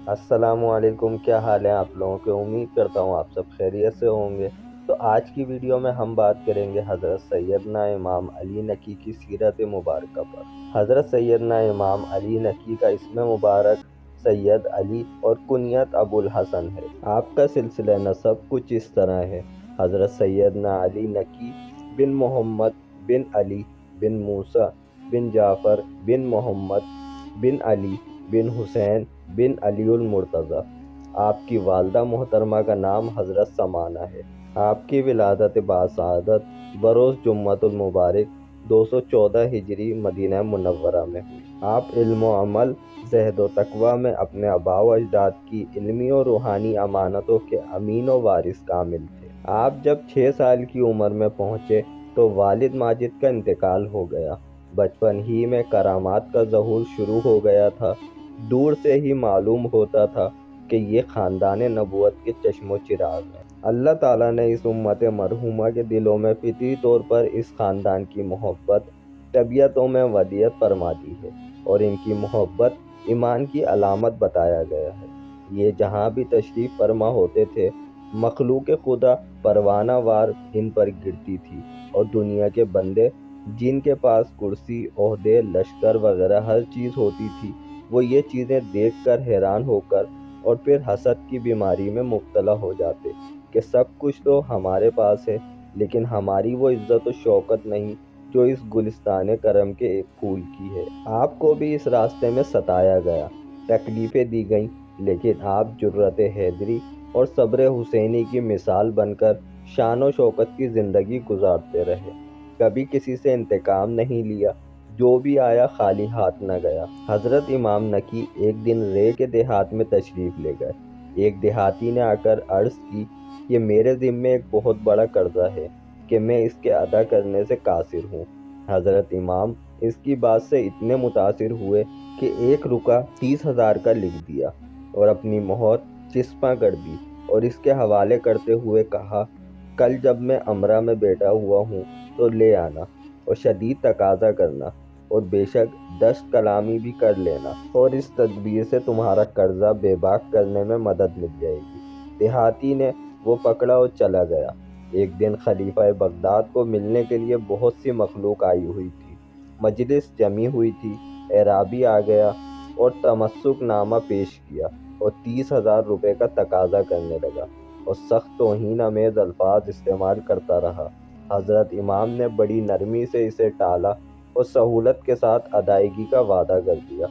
السلام علیکم، کیا حال ہے آپ لوگوں کے؟ امید کرتا ہوں آپ سب خیریت سے ہوں گے۔ تو آج کی ویڈیو میں ہم بات کریں گے حضرت سیدنا امام علی نقی کی سیرت مبارکہ پر۔ حضرت سیدنا امام علی نقی کا اسم مبارک سید علی اور کنیت ابو الحسن ہے۔ آپ کا سلسلہ نسب کچھ اس طرح ہے: حضرت سیدنا علی نقی بن محمد بن علی بن موسیٰ بن جعفر بن محمد بن علی بن حسین بن علی المرتضیٰ۔ آپ کی والدہ محترمہ کا نام حضرت سمانہ ہے۔ آپ کی ولادت باسعادت بروز جمعۃ المبارک 214 ہجری مدینہ منورہ میں ہوئی۔ آپ علم و عمل، زہد و تقویٰ میں اپنے آباء و اجداد کی علمی و روحانی امانتوں کے امین و وارث کامل تھے۔ آپ جب 6 سال کی عمر میں پہنچے تو والد ماجد کا انتقال ہو گیا۔ بچپن ہی میں کرامات کا ظہور شروع ہو گیا تھا۔ دور سے ہی معلوم ہوتا تھا کہ یہ خاندان نبوت کے چشم و چراغ ہیں۔ اللہ تعالیٰ نے اس امت مرحومہ کے دلوں میں فطری طور پر اس خاندان کی محبت طبیعتوں میں ودیعت فرما دی ہے، اور ان کی محبت ایمان کی علامت بتایا گیا ہے۔ یہ جہاں بھی تشریف فرما ہوتے تھے، مخلوق خدا پروانہ وار ان پر گرتی تھی، اور دنیا کے بندے جن کے پاس کرسی، عہدے، لشکر وغیرہ ہر چیز ہوتی تھی، وہ یہ چیزیں دیکھ کر حیران ہو کر اور پھر حسد کی بیماری میں مبتلا ہو جاتے کہ سب کچھ تو ہمارے پاس ہے، لیکن ہماری وہ عزت و شوکت نہیں جو اس گلستان کرم کے ایک پھول کی ہے۔ آپ کو بھی اس راستے میں ستایا گیا، تکلیفیں دی گئیں، لیکن آپ جرأت حیدری اور صبر حسینی کی مثال بن کر شان و شوکت کی زندگی گزارتے رہے۔ کبھی کسی سے انتقام نہیں لیا، جو بھی آیا خالی ہاتھ نہ گیا۔ حضرت امام نقی ایک دن رے کے دیہات میں تشریف لے گئے۔ ایک دیہاتی نے آ کر عرض کی کہ میرے ذمے ایک بہت بڑا قرضہ ہے کہ میں اس کے ادا کرنے سے قاصر ہوں۔ حضرت امام اس کی بات سے اتنے متاثر ہوئے کہ ایک رکا 30,000 کا لکھ دیا اور اپنی مہر چسپاں کر دی، اور اس کے حوالے کرتے ہوئے کہا، کل جب میں امرا میں بیٹھا ہوا ہوں تو لے آنا، اور شدید تقاضا کرنا، اور بے شک دشت کلامی بھی کر لینا، اور اس تدبیر سے تمہارا قرضہ بے باک کرنے میں مدد مل جائے گی۔ دیہاتی نے وہ پکڑا اور چلا گیا۔ ایک دن خلیفہ بغداد کو ملنے کے لیے بہت سی مخلوق آئی ہوئی تھی۔ مجلس جمی ہوئی تھی۔ اعرابی آ گیا اور تمسک نامہ پیش کیا اور 30,000 روپے کا تقاضا کرنے لگا، اور سخت توہین آمیز الفاظ استعمال کرتا رہا۔ حضرت امام نے بڑی نرمی سے اسے ٹالا اور سہولت کے ساتھ ادائیگی کا وعدہ کر دیا۔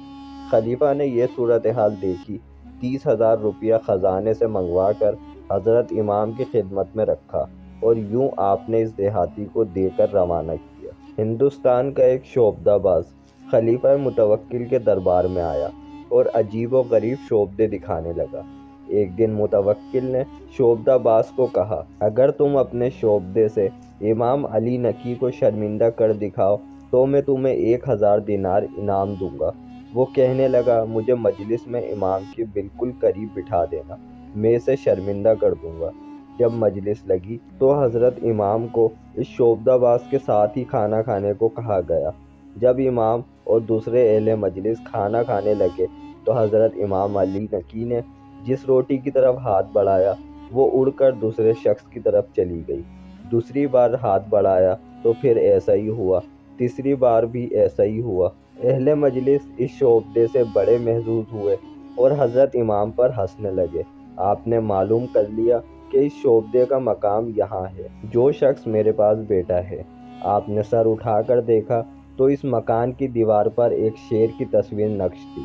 خلیفہ نے یہ صورتحال دیکھی، 30,000 روپیہ خزانے سے منگوا کر حضرت امام کی خدمت میں رکھا، اور یوں آپ نے اس دیہاتی کو دے کر روانہ کیا۔ ہندوستان کا ایک شعبدہ باز خلیفہ متوکل کے دربار میں آیا اور عجیب و غریب شعبدے دکھانے لگا۔ ایک دن متوکل نے شعبدہ باز کو کہا، اگر تم اپنے شعبدے سے امام علی نقی کو شرمندہ کر دکھاؤ تو میں تمہیں 1,000 دینار انعام دوں گا۔ وہ کہنے لگا، مجھے مجلس میں امام کے بالکل قریب بٹھا دینا، میں اسے شرمندہ کر دوں گا۔ جب مجلس لگی تو حضرت امام کو اس شعبدہ باز کے ساتھ ہی کھانا کھانے کو کہا گیا۔ جب امام اور دوسرے اہل مجلس کھانا کھانے لگے تو حضرت امام علی نقی نے جس روٹی کی طرف ہاتھ بڑھایا وہ اڑ کر دوسرے شخص کی طرف چلی گئی۔ دوسری بار ہاتھ بڑھایا تو پھر ایسا ہی ہوا، تیسری بار بھی ایسا ہی ہوا۔ اہل مجلس اس شعبدے سے بڑے محظوظ ہوئے اور حضرت امام پر ہنسنے لگے۔ آپ نے معلوم کر لیا کہ اس شعبدے کا مقام یہاں ہے، جو شخص میرے پاس بیٹا ہے۔ آپ نے سر اٹھا کر دیکھا تو اس مکان کی دیوار پر ایک شیر کی تصویر نقش تھی۔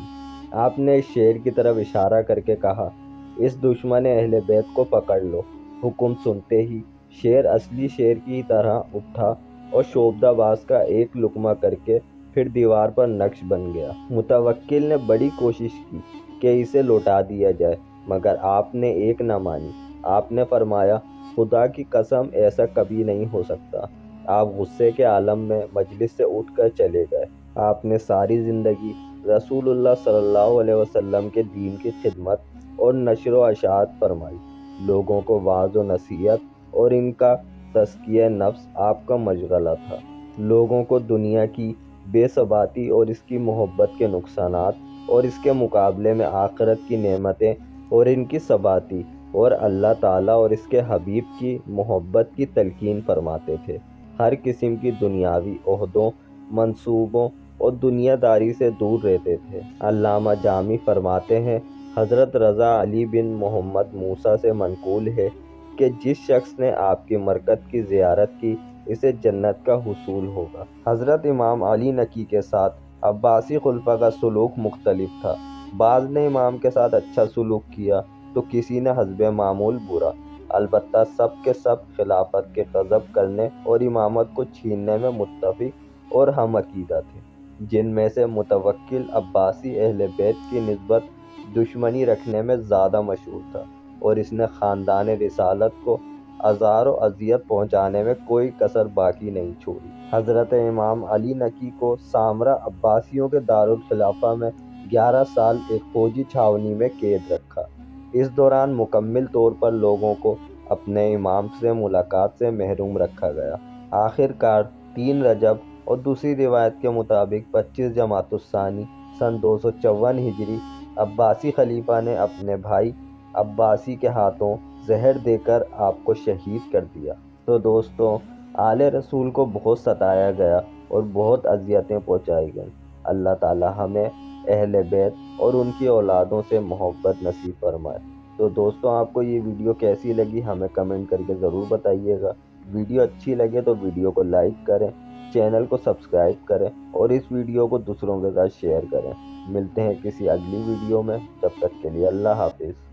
آپ نے اس شیر کی طرف اشارہ کر کے کہا، اس دشمن اہل بیت کو پکڑ لو۔ حکم سنتے ہی شیر اصلی شیر کی طرح اٹھا اور شعبدہ باز کا ایک لقمہ کر کے پھر دیوار پر نقش بن گیا۔ متوکل نے بڑی کوشش کی کہ اسے لوٹا دیا جائے، مگر آپ نے ایک نہ مانی۔ آپ نے فرمایا، خدا کی قسم ایسا کبھی نہیں ہو سکتا۔ آپ غصے کے عالم میں مجلس سے اٹھ کر چلے گئے۔ آپ نے ساری زندگی رسول اللہ صلی اللہ علیہ وسلم کے دین کی خدمت اور نشر و اشاعت فرمائی۔ لوگوں کو واعظ و نصیحت اور ان کا تزکیہ نفس آپ کا مشغلہ تھا۔ لوگوں کو دنیا کی بے ثباتی اور اس کی محبت کے نقصانات اور اس کے مقابلے میں آخرت کی نعمتیں اور ان کی ثباتی اور اللہ تعالیٰ اور اس کے حبیب کی محبت کی تلقین فرماتے تھے۔ ہر قسم کی دنیاوی عہدوں، منصوبوں اور دنیا داری سے دور رہتے تھے۔ علامہ جامی فرماتے ہیں، حضرت رضا علی بن محمد موسیٰ سے منقول ہے کہ جس شخص نے آپ کی مرکز کی زیارت کی اسے جنت کا حصول ہوگا۔ حضرت امام علی نقی کے ساتھ عباسی خلفاء کا سلوک مختلف تھا۔ بعض نے امام کے ساتھ اچھا سلوک کیا تو کسی نے حسب معمول برا۔ البتہ سب کے سب خلافت کے غصب کرنے اور امامت کو چھیننے میں متفق اور ہم عقیدہ تھے۔ جن میں سے متوکل عباسی اہل بیت کی نسبت دشمنی رکھنے میں زیادہ مشہور تھا اور اس نے خاندان رسالت کو آزار و اذیت پہنچانے میں کوئی کسر باقی نہیں چھوڑی۔ حضرت امام علی نقی کو سامرا عباسیوں کے دارالخلافہ میں 11 سال ایک فوجی چھاونی میں قید رکھا۔ اس دوران مکمل طور پر لوگوں کو اپنے امام سے ملاقات سے محروم رکھا گیا۔ آخر کار 3 رجب اور دوسری روایت کے مطابق 25 جمادی الثانی سن 254 ہجری عباسی خلیفہ نے اپنے بھائی عباسی کے ہاتھوں زہر دے کر آپ کو شہید کر دیا۔ تو دوستوں، آل رسول کو بہت ستایا گیا اور بہت اذیتیں پہنچائی گئیں۔ اللہ تعالی ہمیں اہل بیت اور ان کی اولادوں سے محبت نصیب فرمائے۔ تو دوستوں، آپ کو یہ ویڈیو کیسی لگی ہمیں کمنٹ کر کے ضرور بتائیے گا۔ ویڈیو اچھی لگے تو ویڈیو کو لائک کریں، چینل کو سبسکرائب کریں اور اس ویڈیو کو دوسروں کے ساتھ شیئر کریں۔ ملتے ہیں کسی اگلی ویڈیو میں، تب تک کے لیے اللہ حافظ۔